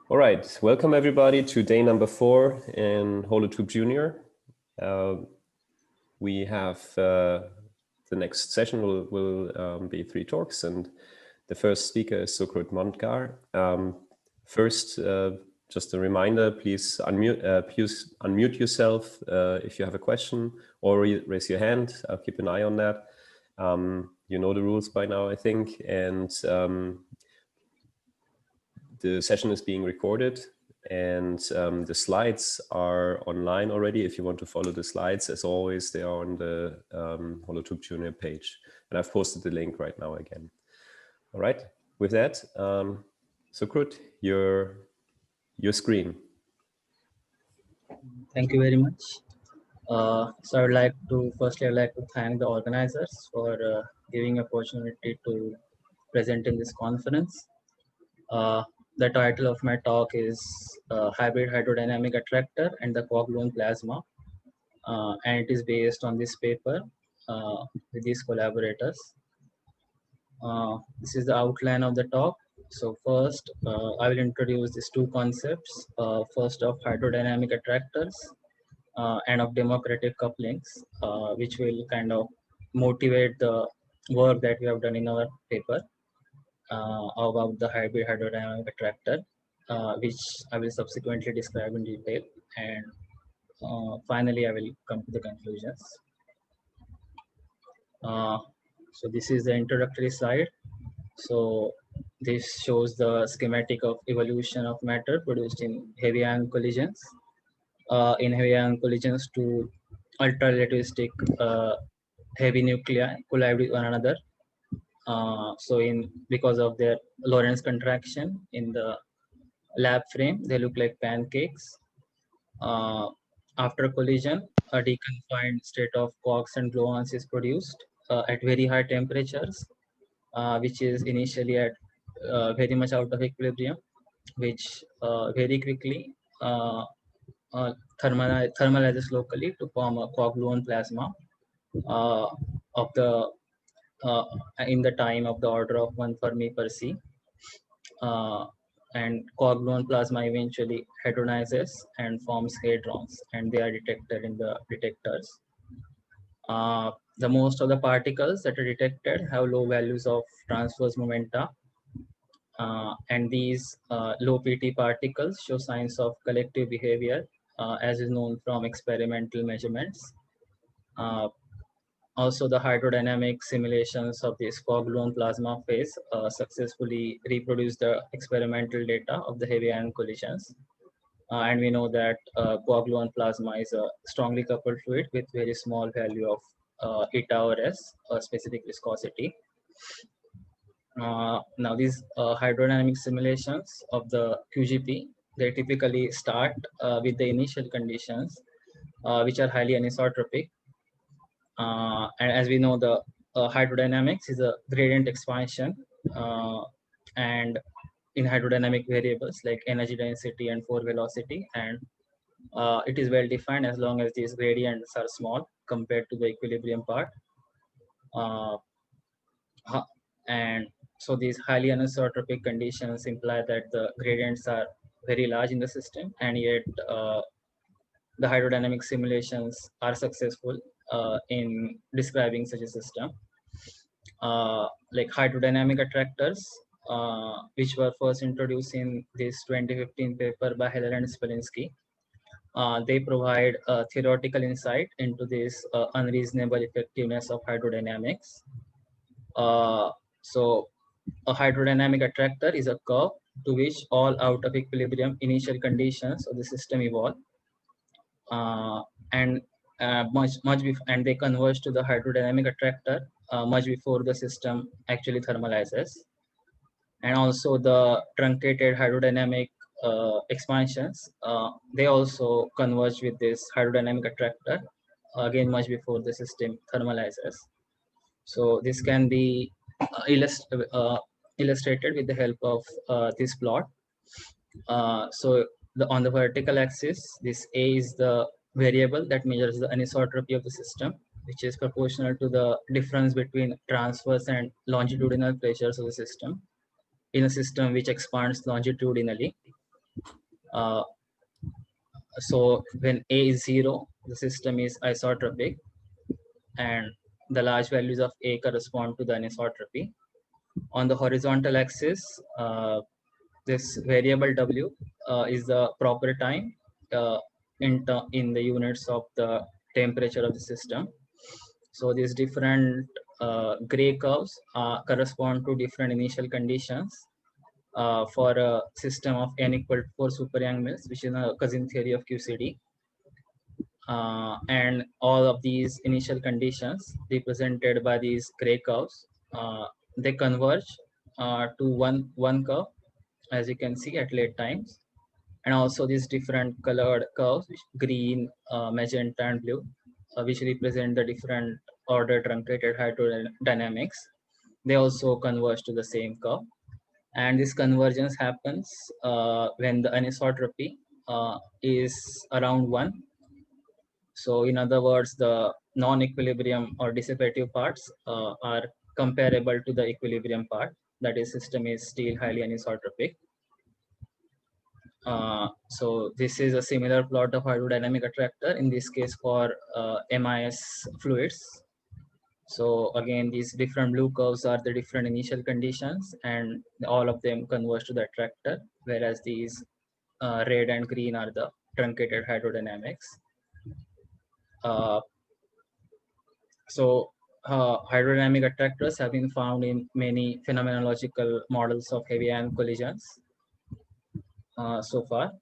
All right, welcome everybody to day number 4 in Holotube Junior. We have the next session will be 3 talks, and the first speaker is Sukrut Mondgar. First, just a reminder, please unmute yourself if you have a question, or raise your hand. I'll keep an eye on that. You know the rules by now, I think, and the session is being recorded, and the slides are online already. If you want to follow the slides, as always, they are on the Holotube Junior page, and I've posted the link right now again. All right, with that, Sukrut, your screen. Thank you very much. So I'd like to thank the organizers for giving opportunity to present in this conference. The title of my talk is Hybrid Hydrodynamic Attractor and the Quark-gluon Plasma, and it is based on this paper with these collaborators. This is the outline of the talk. So first, I will introduce these two concepts. First of hydrodynamic attractors and of democratic couplings, which will kind of motivate the work that we have done in our paper about the hybrid hydrodynamic attractor, which I will subsequently describe in detail. And finally, I will come to the conclusions. So this is the introductory slide. So this shows the schematic of evolution of matter produced in heavy ion collisions. In heavy ion collisions, to ultra-relativistic heavy nuclei collide with one another. So because of their Lorentz contraction in the lab frame, they look like pancakes. After collision, a deconfined state of quarks and gluons is produced at very high temperatures, which is initially at very much out of equilibrium, which very quickly thermalizes locally to form a quark-gluon plasma of the in the time of the order of 1 Fermi per C. And quark-gluon plasma eventually hadronizes and forms hadrons, and they are detected in the detectors. The most of the particles that are detected have low values of transverse momenta, and these low PT particles show signs of collective behavior, as is known from experimental measurements. Also, the hydrodynamic simulations of this quark-gluon plasma phase successfully reproduce the experimental data of the heavy ion collisions. And we know that quark-gluon plasma is a strongly coupled fluid with very small value of eta or S, specific viscosity. Now these hydrodynamic simulations of the QGP, they typically start with the initial conditions, which are highly anisotropic. And as we know, the hydrodynamics is a gradient expansion, and in hydrodynamic variables like energy density and pore velocity, and it is well defined as long as these gradients are small compared to the equilibrium part. And so these highly anisotropic conditions imply that the gradients are very large in the system, and yet the hydrodynamic simulations are successful in describing such a system. Like hydrodynamic attractors, which were first introduced in this 2015 paper by Heller and Spelinsky. They provide a theoretical insight into this unreasonable effectiveness of hydrodynamics. So a hydrodynamic attractor is a curve to which all out of equilibrium initial conditions of the system evolve, and they converge to the hydrodynamic attractor much before the system actually thermalizes. And also the truncated hydrodynamic expansions, they also converge with this hydrodynamic attractor again much before the system thermalizes. So this can be illustrated with the help of this plot. So on the vertical axis, this A is the variable that measures the anisotropy of the system, which is proportional to the difference between transverse and longitudinal pressures of the system in a system which expands longitudinally. So when A is 0, the system is isotropic, and the large values of A correspond to the anisotropy. On the horizontal axis, this variable W is the proper time in the units of the temperature of the system. So these different gray curves correspond to different initial conditions for a system of n equal to 4 super Young mills, which is a cousin theory of QCD. And all of these initial conditions represented by these gray curves, they converge to one curve, as you can see at late times. And also these different colored curves, green, magenta, and blue, which represent the different order truncated hydrodynamics. They also converge to the same curve. And this convergence happens when the anisotropy is around 1. So in other words, the non-equilibrium or dissipative parts are comparable to the equilibrium part. That is, system is still highly anisotropic. So this is a similar plot of hydrodynamic attractor, in this case for MIS fluids. So again, these different blue curves are the different initial conditions, and all of them converge to the attractor, whereas these red and green are the truncated hydrodynamics. So hydrodynamic attractors have been found in many phenomenological models of heavy ion collisions so far.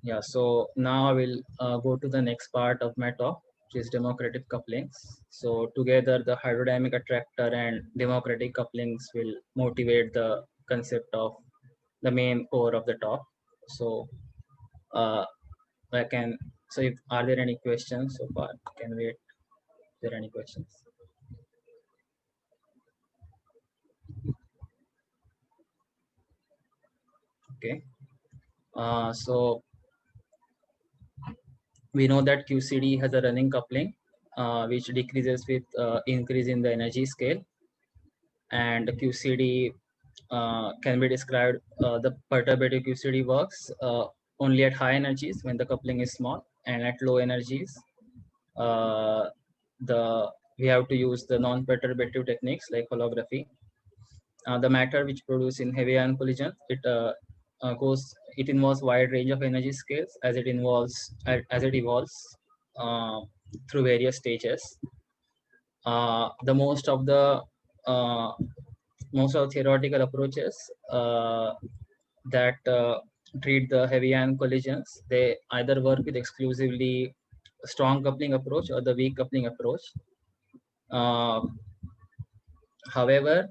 Yeah, so now I will go to the next part of my talk, which is democratic couplings. So together, the hydrodynamic attractor and democratic couplings will motivate the concept of the main core of the talk. So if are there any questions so far? Can wait. If there are any questions? Okay. So we know that QCD has a running coupling, which decreases with increase in the energy scale. And QCD can be described, the perturbative QCD works only at high energies when the coupling is small, and at low energies, we have to use the non-perturbative techniques like holography. The matter which produce in heavy ion collision, it involves wide range of energy scales as it evolves through various stages. The most of theoretical approaches that treat the heavy ion collisions, they either work with exclusively strong coupling approach or the weak coupling approach. However,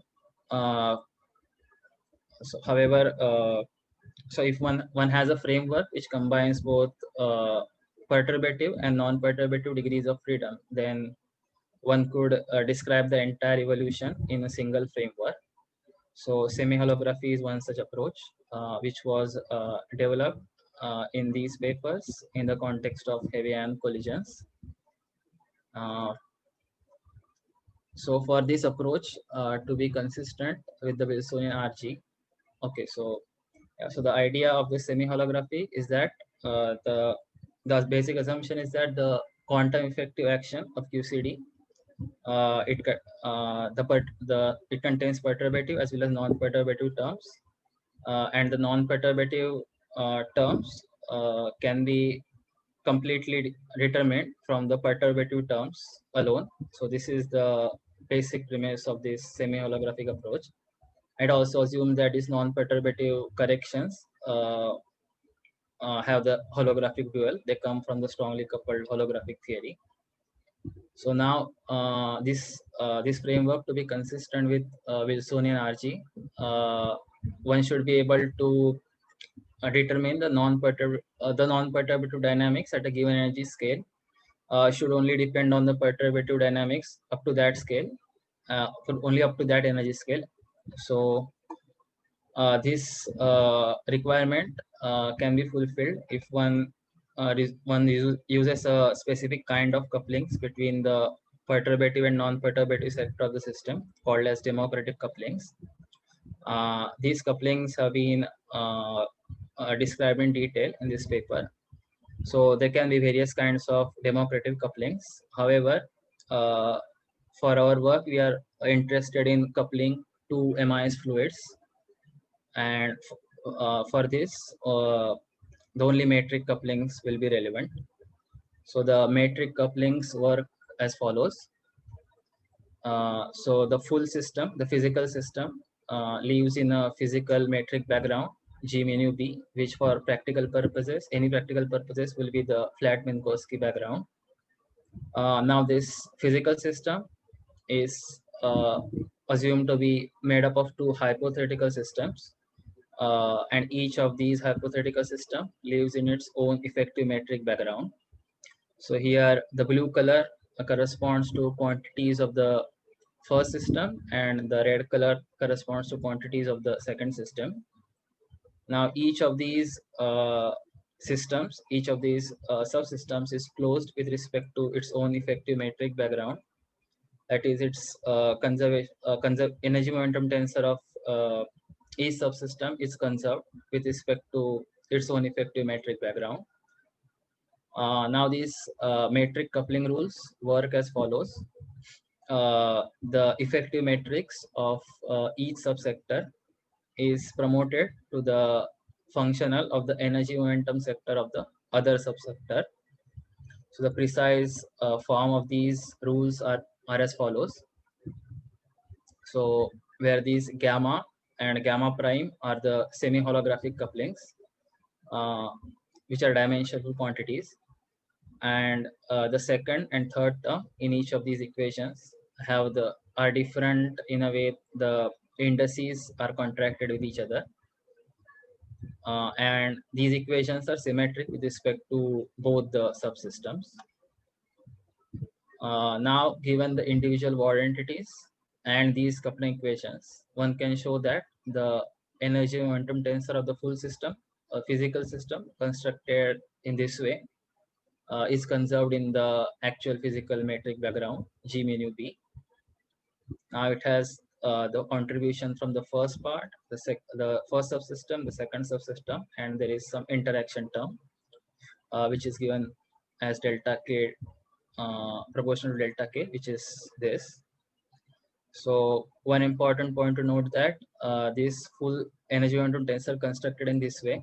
so if one has a framework which combines both perturbative and non-perturbative degrees of freedom, then one could describe the entire evolution in a single framework. So semi-holography is one such approach, which was developed in these papers in the context of heavy ion collisions. So for this approach to be consistent with the Wilsonian RG, okay, so the idea of the semi-holography is that the basic assumption is that the quantum effective action of QCD, it contains perturbative as well as non-perturbative terms, and the non-perturbative terms can be completely determined from the perturbative terms alone. So this is the basic premise of this semi-holographic approach. I'd also assume that these non-perturbative corrections have the holographic dual. They come from the strongly coupled holographic theory. So now this framework, to be consistent with Wilsonian RG, one should be able to determine the non-perturbative dynamics at a given energy scale. Should only depend on the perturbative dynamics up to that scale, only up to that energy scale. So this requirement can be fulfilled if one uses a specific kind of couplings between the perturbative and non-perturbative sector of the system, called as democratic couplings. These couplings have been described in detail in this paper. So there can be various kinds of democratic couplings. However, for our work, we are interested in coupling two amines fluids, and for this, the only metric couplings will be relevant. So the metric couplings work as follows. So the full system, the physical system, lives in a physical metric background, G mu B, which for practical purposes, any practical purposes will be the flat Minkowski background. Now this physical system is assumed to be made up of two hypothetical systems. And each of these hypothetical system lives in its own effective metric background. So here the blue color corresponds to quantities of the first system, and the red color corresponds to quantities of the second system. Now each of these systems, each of these subsystems is closed with respect to its own effective metric background. That is, its energy momentum tensor of each subsystem is conserved with respect to its own effective metric background. Now these metric coupling rules work as follows. The effective matrix of each subsector is promoted to the functional of the energy momentum sector of the other subsector. So the precise form of these rules are as follows. So where these gamma and gamma prime are the semi-holographic couplings, which are dimensional quantities, and the second and third term in each of these equations are different in a way the indices are contracted with each other, and these equations are symmetric with respect to both the subsystems. Now given the individual Ward entities and these coupling equations, one can show that the energy momentum tensor of the full system, a physical system constructed in this way, is conserved in the actual physical metric background, G mu B. Now it has the contribution from the first part, the first subsystem, the second subsystem, and there is some interaction term, which is given as delta K, proportional to delta K, which is this. So one important point to note that this full energy momentum tensor constructed in this way,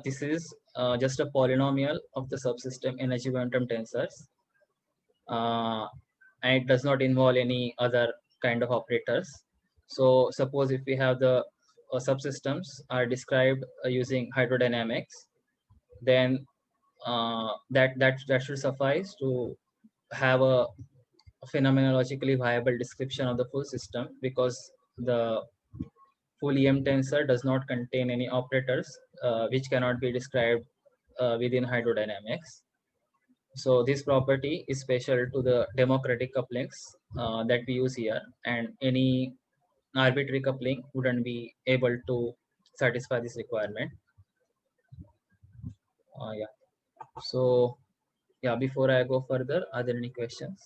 this is just a polynomial of the subsystem energy momentum tensors, and it does not involve any other kind of operators. So suppose if we have the subsystems are described using hydrodynamics, then that should suffice to have a phenomenologically viable description of the full system, because the full EM tensor does not contain any operators which cannot be described within hydrodynamics. So this property is special to the democratic couplings that we use here, and any arbitrary coupling wouldn't be able to satisfy this requirement. Yeah. So yeah, before I go further, are there any questions?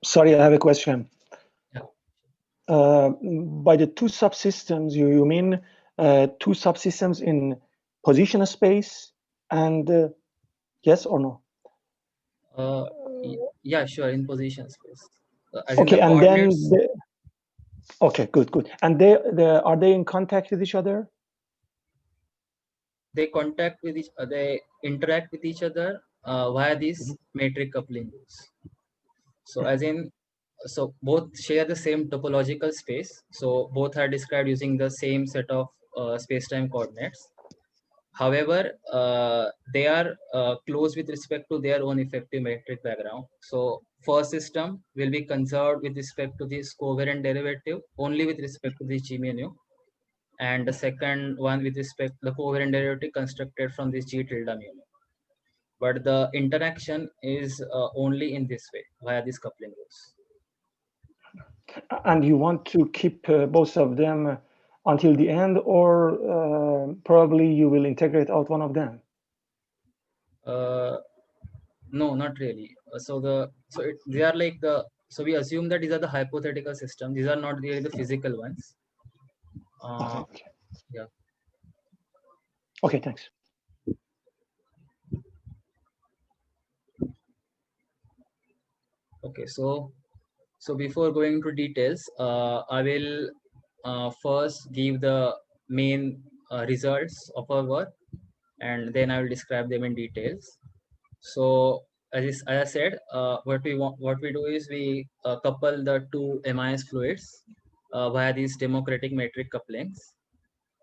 Sorry, I have a question. Yeah. By the two subsystems, you mean two subsystems in position space, and yes or no? Yeah, sure, in position space. Okay, and then okay, good. And are they in contact with each other? They interact with each other via these metric coupling rules. So as in, so both share the same topological space. So both are described using the same set of space-time coordinates. However, they are close with respect to their own effective metric background. So first system will be conserved with respect to this covariant derivative only with respect to this G mu, and the second one with respect to the covariant derivative constructed from this G tilde mu. But the interaction is only in this way via these coupling rules. And you want to keep both of them until the end, or probably you will integrate out one of them? No, not really. They are like so we assume that these are the hypothetical systems. These are not really the physical ones. Okay. Yeah. Okay, thanks. Okay, so before going into details, I will first give the main results of our work, and then I will describe them in details. So as I said, what we do is we couple the two MIS fluids via these democratic metric couplings,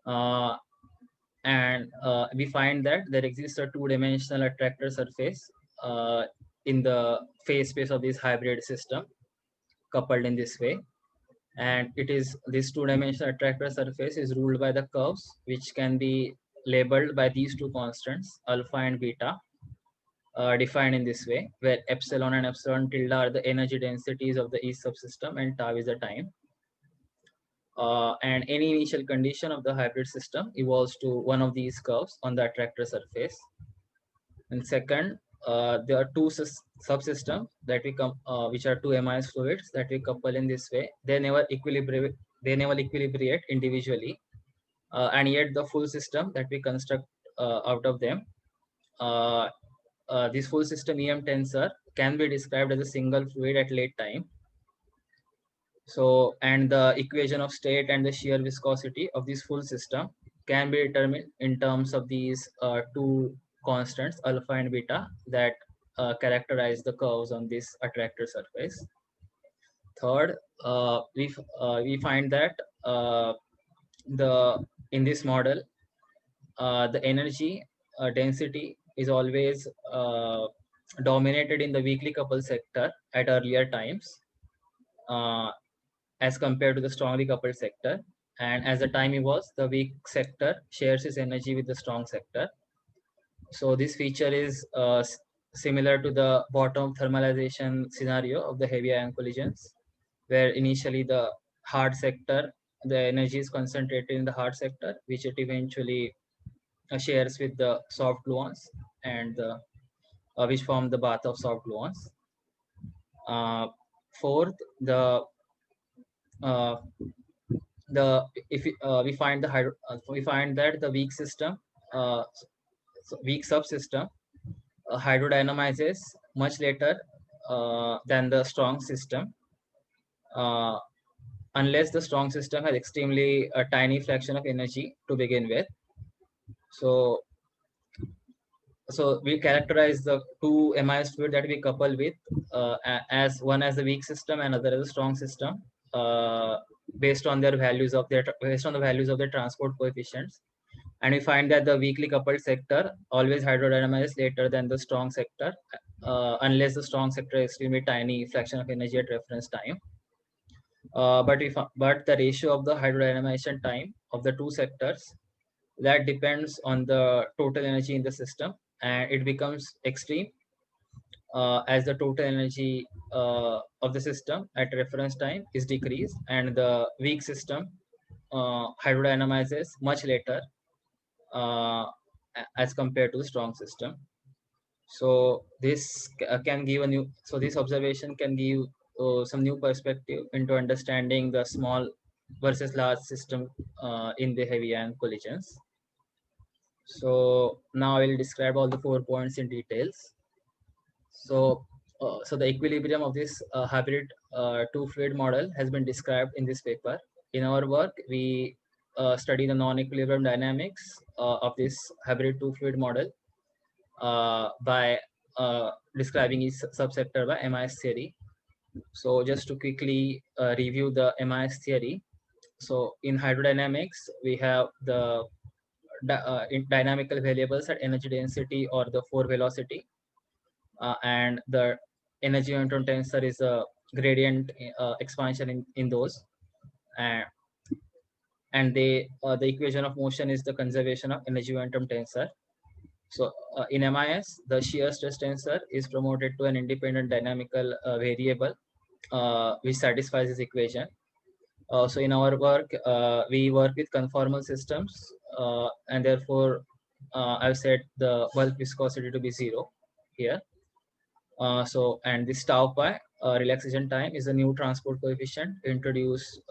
and we find that there exists a two-dimensional attractor surface in the phase space of this hybrid system coupled in this way. And it is this two-dimensional attractor surface is ruled by the curves, which can be labeled by these two constants, alpha and beta, defined in this way, where epsilon and epsilon tilde are the energy densities of the each subsystem and tau is the time. And any initial condition of the hybrid system evolves to one of these curves on the attractor surface. And second, there are two subsystems that we which are two MIS fluids that we couple in this way. They never equilibrate individually, and yet the full system that we construct out of them, this full system EM tensor can be described as a single fluid at late time. So, and the equation of state and the shear viscosity of this full system can be determined in terms of these two constants, alpha and beta, that characterize the curves on this attractor surface. Third, we find that in this model, the energy density is always dominated in the weakly coupled sector at earlier times, as compared to the strongly coupled sector. And as the time evolves, the weak sector shares its energy with the strong sector. So this feature is similar to the bottom thermalization scenario of the heavy ion collisions, where initially the hard sector, the energy is concentrated in the hard sector, which it eventually shares with the soft gluons, and which form the bath of soft gluons. Fourth, we find that the weak system, weak subsystem, hydrodynamizes much later than the strong system, unless the strong system has extremely tiny fraction of energy to begin with. So we characterize the two MIS fluid that we couple with as one as the weak system and other as a strong system, based on the values of their transport coefficients. And we find that the weakly coupled sector always hydrodynamizes later than the strong sector, unless the strong sector is extremely tiny fraction of energy at reference time. But the ratio of the hydrodynamization time of the two sectors, that depends on the total energy in the system, and it becomes extreme as the total energy of the system at reference time is decreased, and the weak system hydrodynamizes much later as compared to the strong system. So this can give this observation can give some new perspective into understanding the small versus large system in the heavy ion collisions. So now I will describe all the 4 points in details. So the equilibrium of this hybrid two fluid model has been described in this paper. In our work, we study the non-equilibrium dynamics of this hybrid two fluid model by describing each subsector by MIS theory. So just to quickly review the MIS theory. So in hydrodynamics, we have the dynamical variables at energy density or the 4 velocity, and the energy momentum tensor is a gradient expansion in those, and the equation of motion is the conservation of energy momentum tensor. So in MIS, the shear stress tensor is promoted to an independent dynamical variable which satisfies this equation. So in our work, we work with conformal systems, and therefore I've set the bulk viscosity to be 0 here. And this tau pi relaxation time is a new transport coefficient introduced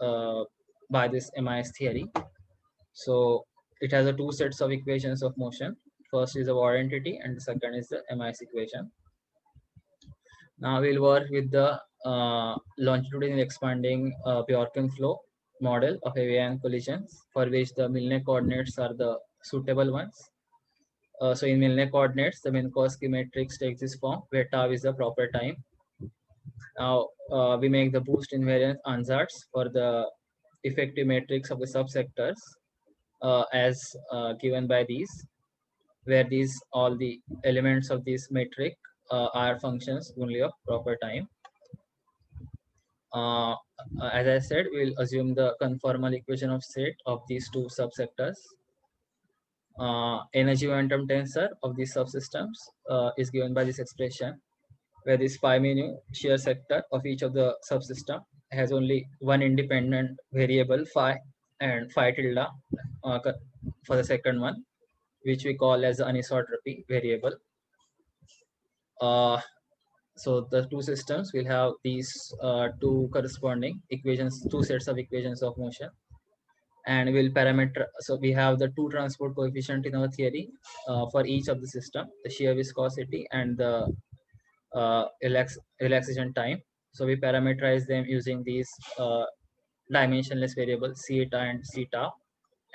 by this MIS theory. So it has a two sets of equations of motion. First is the Ward entity and the second is the MIS equation. Now we'll work with the longitudinal expanding Bjorken flow model of avian collisions, for which the Milne coordinates are the suitable ones. So in Milne coordinates, the Minkowski matrix takes this form where tau is the proper time. Now we make the boost invariant ansatz for the effective matrix of the subsectors as given by these, where these all the elements of this metric are functions only of proper time. As I said, we'll assume the conformal equation of state of these two subsectors. Energy momentum tensor of these subsystems is given by this expression, where this phi mu shear sector of each of the subsystem has only one independent variable phi and phi tilde for the second one, which we call as the anisotropy variable. So the two systems will have these two corresponding equations, two sets of equations of motion, and we'll parameter. So we have the two transport coefficient in our theory for each of the system, the shear viscosity and the relaxation time. So we parameterize them using these dimensionless variables theta and theta,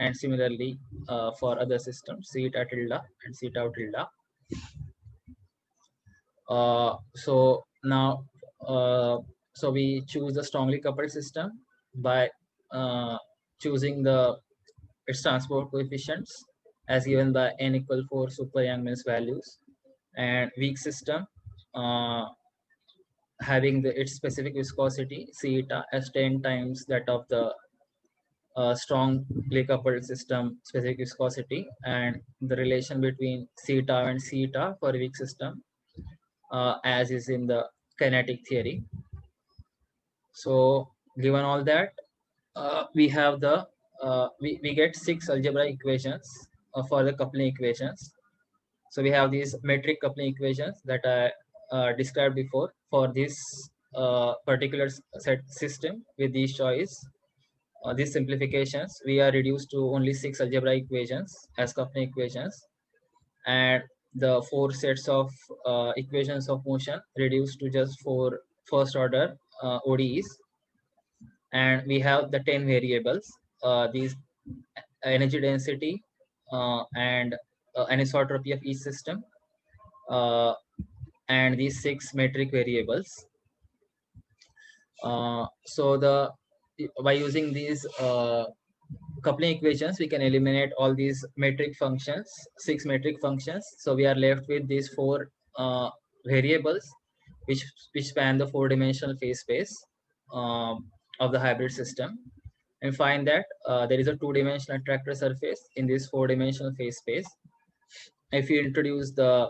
and similarly for other systems, theta tilde and theta tilde. So now, so we choose the strongly coupled system by choosing its transport coefficients as given by n equal 4 super Yang-Mills values, and weak system having its specific viscosity theta as 10 times that of the strongly coupled system specific viscosity, and the relation between theta and theta for weak system as is in the kinetic theory. So given all that, we have the we get 6 algebraic equations for the coupling equations. So we have these metric coupling equations that I described before for this particular set system with these choice. These simplifications, we are reduced to only 6 algebraic equations as coupling equations, and the 4 sets of equations of motion reduced to just 4 first order ODEs, and we have the 10 variables, these energy density and anisotropy of each system, and these 6 metric variables. So by using these coupling equations, we can eliminate all these metric functions, 6 metric functions. So we are left with these 4 variables which span the 4-dimensional phase space of the hybrid system, and find that there is a 2-dimensional attractor surface in this 4-dimensional phase space. If you introduce the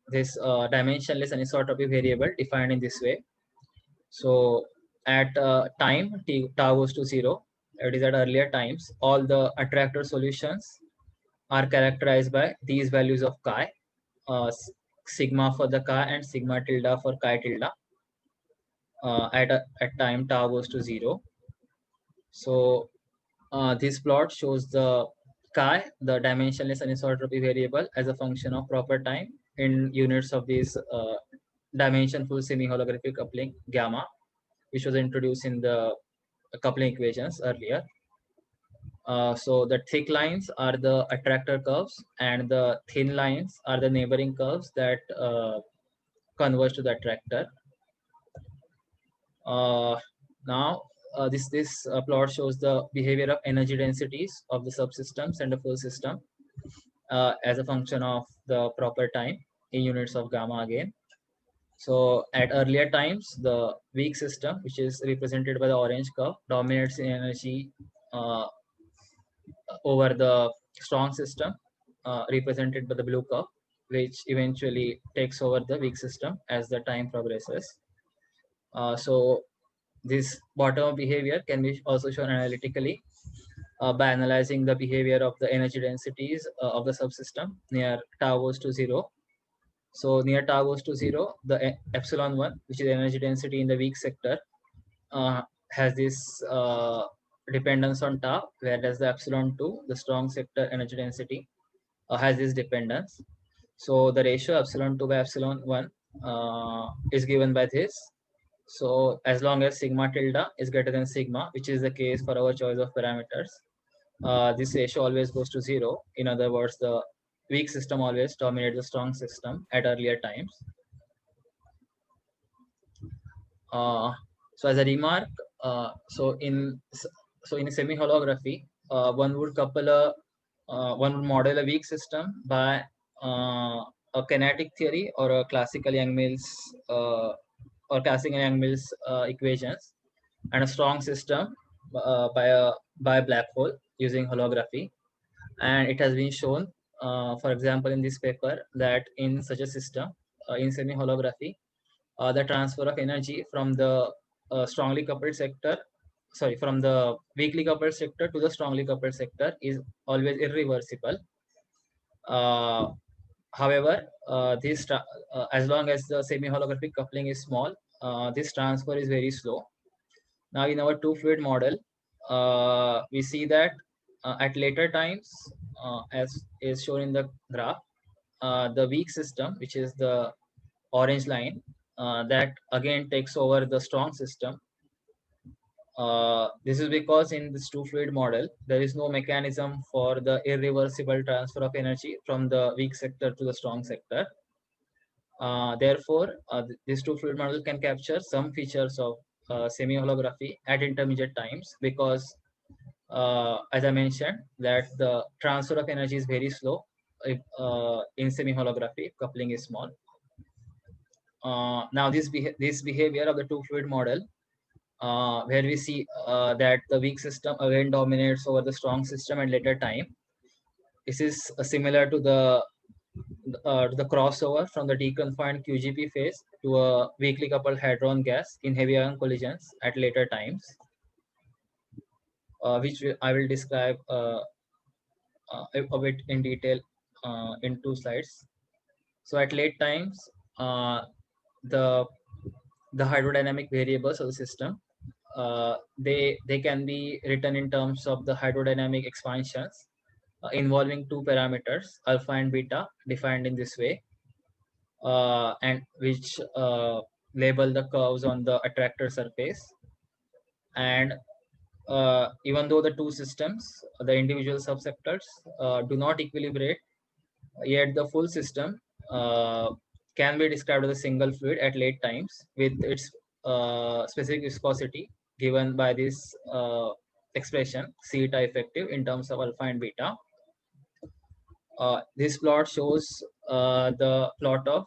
this dimensionless anisotropy variable defined in this way, so at time tau goes to 0, it is at earlier times, all the attractor solutions are characterized by these values of chi, sigma for the chi and sigma tilde for chi tilde at time tau goes to 0. So this plot shows the chi, the dimensionless anisotropy variable, as a function of proper time in units of this dimensionful semi-holographic coupling gamma, which was introduced in the coupling equations earlier. So the thick lines are the attractor curves, and the thin lines are the neighboring curves that converge to the attractor. Now this plot shows the behavior of energy densities of the subsystems and the full system as a function of the proper time in units of gamma again. So at earlier times, the weak system, which is represented by the orange curve, dominates in energy over the strong system, represented by the blue curve, which eventually takes over the weak system as the time progresses. So this bottom behavior can be also shown analytically by analyzing the behavior of the energy densities of the subsystem near tau goes to 0. So near tau goes to 0, the epsilon 1, which is energy density in the weak sector, has this dependence on tau, whereas the epsilon2, the strong sector energy density, has this dependence. So the ratio epsilon2 by epsilon1 is given by this. So as long as sigma tilde is greater than sigma, which is the case for our choice of parameters, this ratio always goes to 0. In other words, the weak system always dominates the strong system at earlier times. So as a remark, so in semi-holography, one would model a weak system by a kinetic theory or a classical Yang-Mills equations, and a strong system by a black hole using holography. And it has been shown, for example, in this paper, that in such a system, in semi-holography, the transfer of energy from the strongly coupled sector, from the weakly coupled sector to the strongly coupled sector is always irreversible. However, as long as the semi-holographic coupling is small, this transfer is very slow. Now, in our two-fluid model, we see that at later times, as is shown in the graph, the weak system, which is the orange line, that again takes over the strong system. This is because in this two-fluid model, there is no mechanism for the irreversible transfer of energy from the weak sector to the strong sector. Therefore, this two-fluid model can capture some features of semi-holography at intermediate times, because, as I mentioned, that the transfer of energy is very slow if, in semi-holography, coupling is small. Now, this behavior of the two-fluid model, where we see that the weak system again dominates over the strong system at later time. This is similar to the crossover from the deconfined QGP phase to a weakly coupled hadron gas in heavy ion collisions at later times, which I will describe a bit in detail in 2 slides. So at late times, the hydrodynamic variables of the system, they can be written in terms of the hydrodynamic expansions involving 2 parameters, alpha and beta, defined in this way, and which label the curves on the attractor surface. And even though the 2 systems, the individual subsectors, do not equilibrate, yet the full system can be described as a single fluid at late times with its specific viscosity given by this expression, C eta effective, in terms of alpha and beta. This plot shows the plot of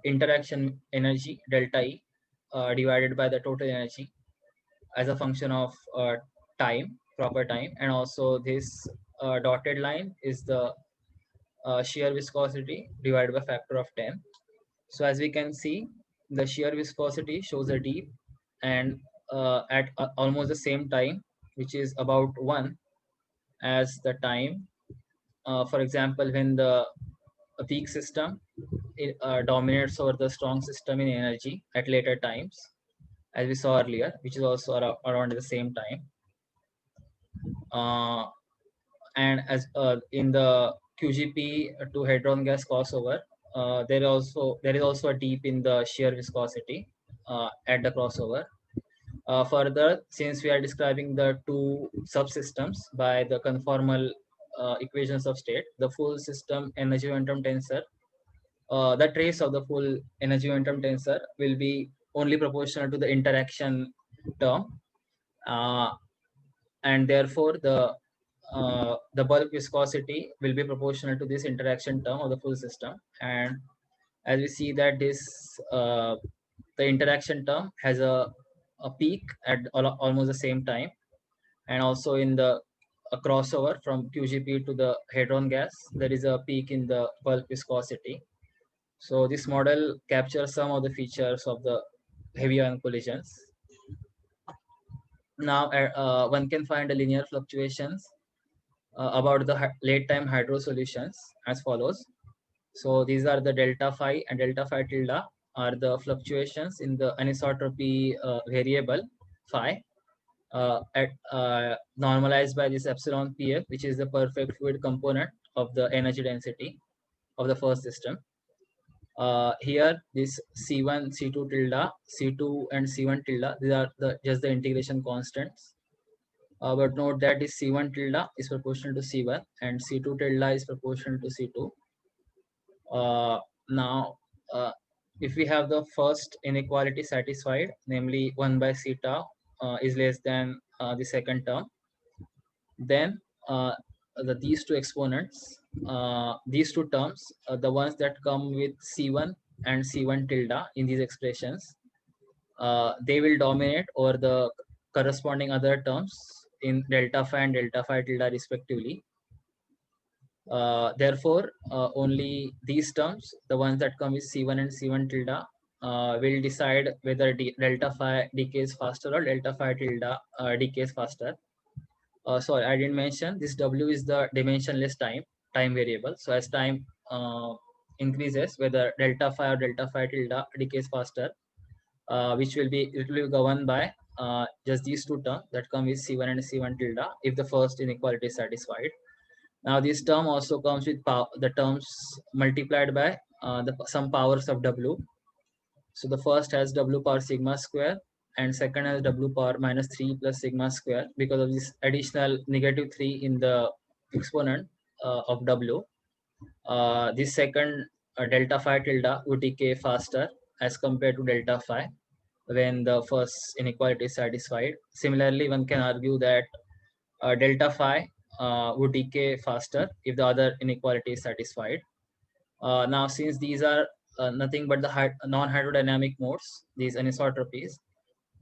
interaction energy delta E divided by the total energy as a function of time, proper time, and also this dotted line is the shear viscosity divided by factor of 10. So as we can see, the shear viscosity shows a deep, and at almost the same time, which is about 1 as the time. For example, when the weak system dominates over the strong system in energy at later times, as we saw earlier, which is also around the same time. And as in the QGP to hadron gas crossover, there is also a dip in the shear viscosity at the crossover. Further, since we are describing the 2 subsystems by the conformal equations of state, the full system energy momentum tensor, the trace of the full energy momentum tensor will be only proportional to the interaction term, and therefore the bulk viscosity will be proportional to this interaction term of the full system. And as we see that this the interaction term has a peak at almost the same time, and also in the crossover from QGP to the hadron gas, there is a peak in the bulk viscosity. So this model captures some of the features of the heavy ion collisions. Now one can find the linear fluctuations about the late time hydro solutions as follows. So these are the delta phi and delta phi tilde are the fluctuations in the anisotropy variable phi. normalized by this epsilon PF, which is the perfect fluid component of the energy density of the first system. Here, this C1, C2 tilde, C2 and C1 tilde, these are just the integration constants. But note that this C1 tilde is proportional to C1 and C2 tilde is proportional to C2. Now, if we have the first inequality satisfied, namely 1 by C tau is less than the second term, then these two exponents, these two terms, the ones that come with C1 and C1 tilde in these expressions, they will dominate over the corresponding other terms in delta phi and delta phi tilde respectively. Therefore, only these terms, the ones that come with C1 and C1 tilde, will decide whether delta phi decays faster or delta phi tilde decays faster. Sorry, I didn't mention this W is the dimensionless time variable. So as time increases, whether delta phi or delta phi tilde decays faster, which will be governed by just these two terms that come with C1 and C1 tilde if the first inequality is satisfied. Now this term also comes with the terms multiplied by some powers of W. So the first has W power sigma square and second has W power minus 3 plus sigma square because of this additional negative 3 in the exponent of W. This second delta phi tilde would decay faster as compared to delta phi when the first inequality is satisfied. Similarly, one can argue that delta phi would decay faster if the other inequality is satisfied. Now, since these are nothing but the non-hydrodynamic modes, these anisotropies,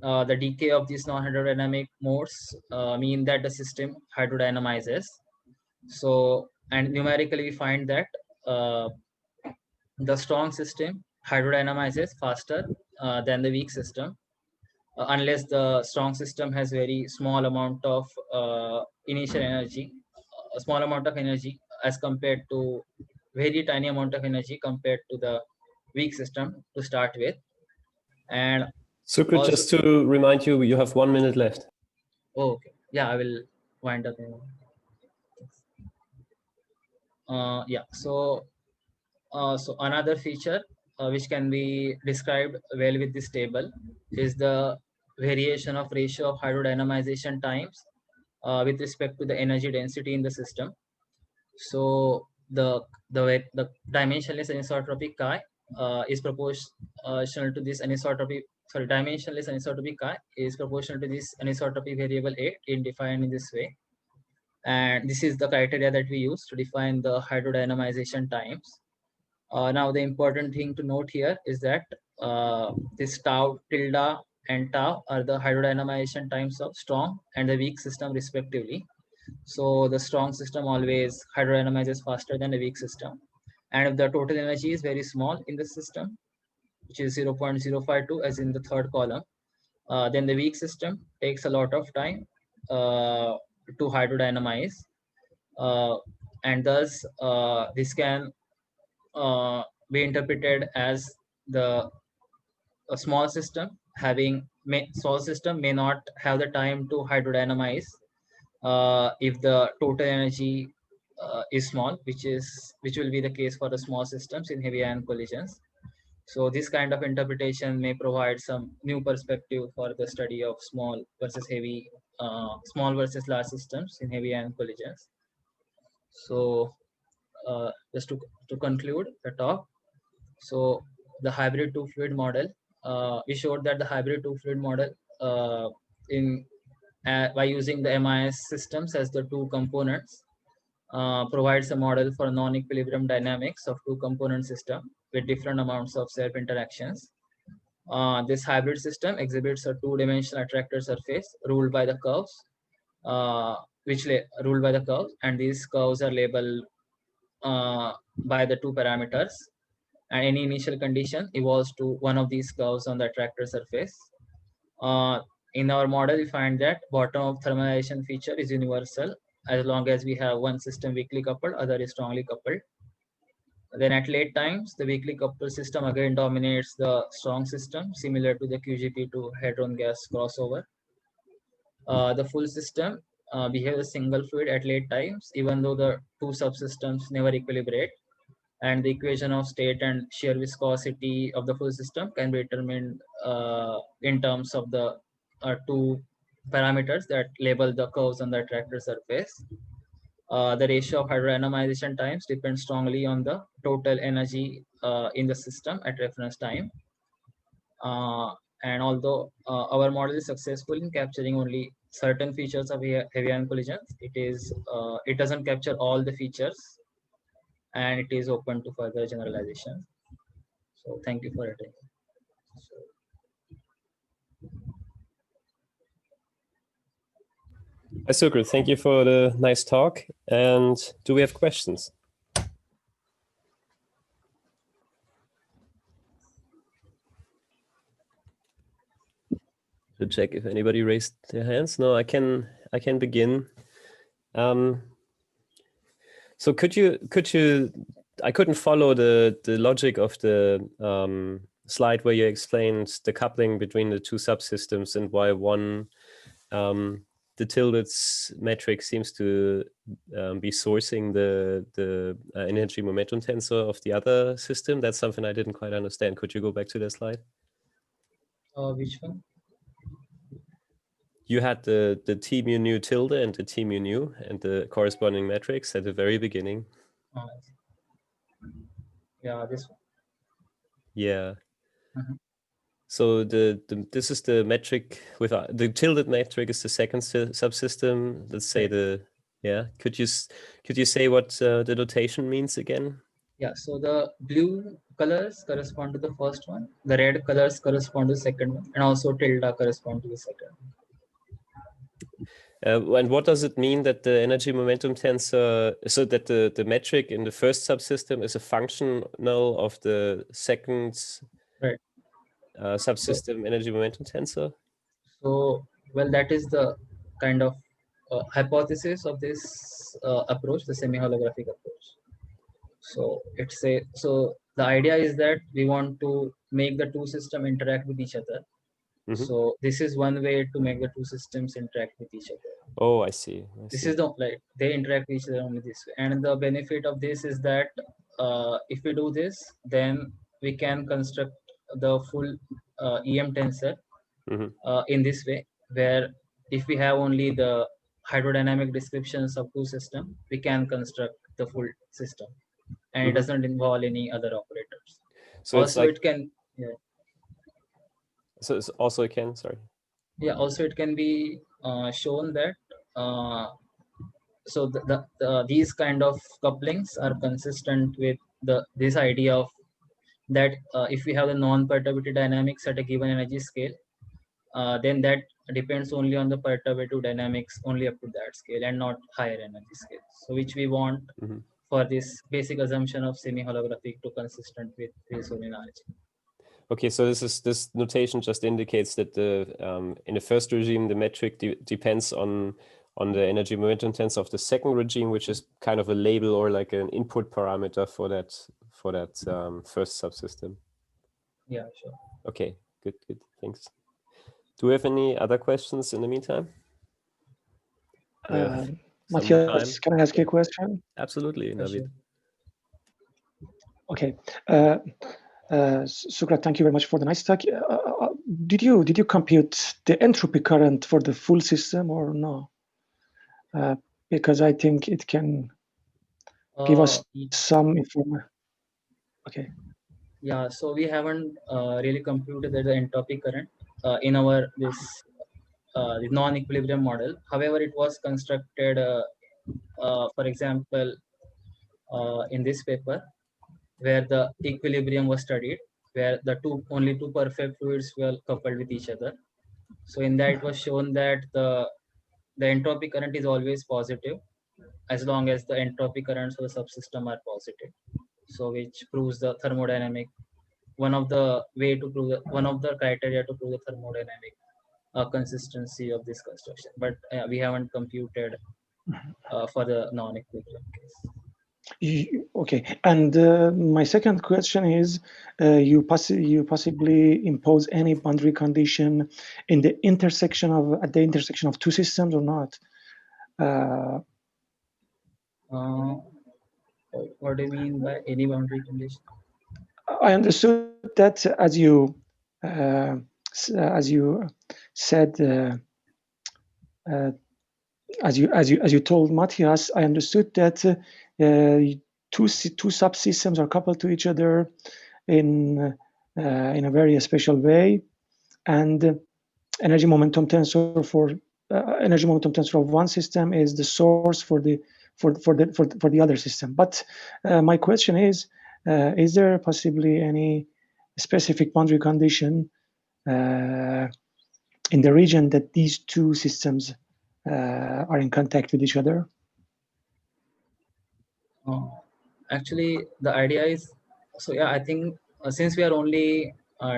the decay of these non-hydrodynamic modes mean that the system hydrodynamizes. So, and numerically we find that the strong system hydrodynamizes faster than the weak system, unless the strong system has very small amount of initial energy, a small amount of energy as compared to very tiny amount of energy compared to the weak system to start with. And Sucrit, also, just to remind you, you have 1 minute left. oh, okay, yeah, I will wind up. Yeah, so another feature which can be described well with this table is the variation of ratio of hydrodynamization times with respect to the energy density in the system. So the dimensionless anisotropy chi is proportional to this anisotropy. Sorry, dimensionless anisotropy chi is proportional to this anisotropy variable A defined in this way. And this is the criteria that we use to define the hydrodynamization times. Now, the important thing to note here is that this tau tilde and tau are the hydrodynamization times of strong and the weak system respectively. So the strong system always hydrodynamizes faster than the weak system. And if the total energy is very small in the system, which is 0.052 as in the third column, then the weak system takes a lot of time to hydrodynamize. And thus, this can be interpreted as a small system small system may not have the time to hydrodynamize if the total energy is small, which will be the case for the small systems in heavy ion collisions. So this kind of interpretation may provide some new perspective for the study of small versus large systems in heavy ion collisions. So just to conclude the talk, so the hybrid two fluid model, we showed that the hybrid two fluid model by using the MIS systems as the two components provides a model for non-equilibrium dynamics of two component system with different amounts of self interactions. This hybrid system exhibits a two-dimensional attractor surface ruled by the curves, and these curves are labeled by the two parameters, and any initial condition evolves to one of these curves on the attractor surface. In our model, we find that bottom of thermalization feature is universal as long as we have one system weakly coupled, other is strongly coupled. Then at late times, the weakly coupled system again dominates the strong system, similar to the QGP to hadron gas crossover. the full system behaves as a single fluid at late times, even though the two subsystems never equilibrate. And the equation of state and shear viscosity of the full system can be determined in terms of the two parameters that label the curves on the attractor surface. The ratio of hydrodynamization times depends strongly on the total energy in the system at reference time. And although our model is successful in capturing only certain features of heavy ion collisions, it doesn't capture all the features, and it is open to further generalization. So thank you for attending. Hi, Sukrit. Thank you for the nice talk. And do we have questions? To check if anybody raised their hands. No, I can begin. So could you? I couldn't follow the logic of the slide where you explained the coupling between the two subsystems and why one, the tilted metric seems to be sourcing the energy momentum tensor of the other system. That's something I didn't quite understand. Could you go back to the slide? Which one? You had the T mu nu tilde and the T mu nu and the corresponding metrics at the very beginning. Yeah, this one. Yeah. Mhm. So this is the metric with the tilted metric is the second subsystem. Let's say Could you say what the notation means again? Yeah, so the blue colors correspond to the first one, the red colors correspond to the second one, and also tilde correspond to the second one. And what does it mean that the energy momentum tensor, so that the metric in the first subsystem is a functional of the second Right. Subsystem energy momentum tensor? So, well, that is the kind of hypothesis of this approach, the semi-holographic approach. So the idea is that we want to make the two systems interact with each other. Mm-hmm. So this is one way to make the two systems interact with each other. Oh, I see. This is they interact with each other only this way. And the benefit of this is that if we do this, then we can construct the full EM tensor in this way, where if we have only the hydrodynamic descriptions of two systems, we can construct the full system, and it doesn't involve any other operators. So also it can, So also it can, sorry. Yeah, also it can be shown that so these kind of couplings are consistent with this idea of that if we have the non-perturbative dynamics at a given energy scale, then that depends only on the perturbative dynamics only up to that scale and not higher energy scale. So which we want for this basic assumption of semi-holographic to consistent with Wilsonian RG. Okay, so this notation just indicates that in the first regime the metric depends on the energy momentum tensor of the second regime, which is kind of a label or like an input parameter for that first subsystem. Yeah, sure. Okay, good, thanks. Do we have any other questions in the meantime? Matthias, can I ask you a question? Absolutely, Navid. Okay. Sukrat, thank you very much for the nice talk. Did you compute the entropy current for the full system or no? Because I think it can give us some information. Okay. Yeah, so we haven't really computed the entropy current in our this non-equilibrium model. However, it was constructed, for example, in this paper, where the equilibrium was studied, where the only two perfect fluids were coupled with each other. So in that it was shown that the entropy current is always positive as long as the entropy currents of the subsystem are positive. So which proves the thermodynamic, one of the criteria to prove the thermodynamic consistency of this construction. But we haven't computed for the non-equilibrium case. Okay, and my second question is, you possibly impose any boundary condition in the intersection at the intersection of two systems or not? What do you mean by any boundary condition? I understood that as you said, as you told Matthias, I understood that two subsystems are coupled to each other in a very special way, and energy momentum tensor of one system is the source for the other system. But my question is there possibly any specific boundary condition in the region that these two systems are in contact with each other? Actually, the idea is, so yeah, I think since we are only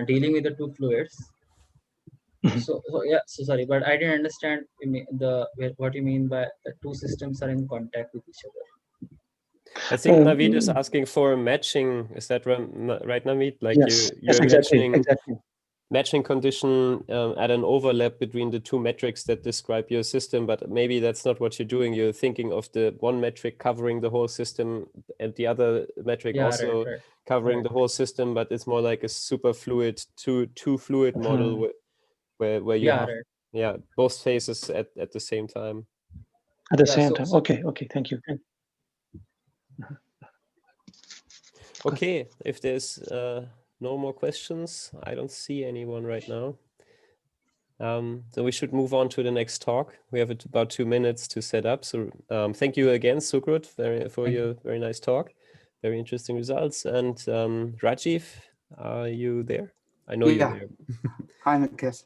dealing with the two fluids, so yeah, so sorry, but I didn't understand what you mean by the two systems are in contact with each other. I think Naveed is asking for matching. Is that right, Naveed? Like yes, you're exactly, matching condition at an overlap between the two metrics that describe your system, but maybe that's not what you're doing. You're thinking of the one metric covering the whole system and the other metric also covering the whole system, but it's more like a super fluid, two fluid model where you have both phases at the same time. At the same time. Okay, thank you. Okay, if there's no more questions, I don't see anyone right now. So we should move on to the next talk. We have about 2 minutes to set up. So thank you again, Sukrut, for your very nice talk. Very interesting results. And Rajiv, are you there? I know you're there. I'm a guest.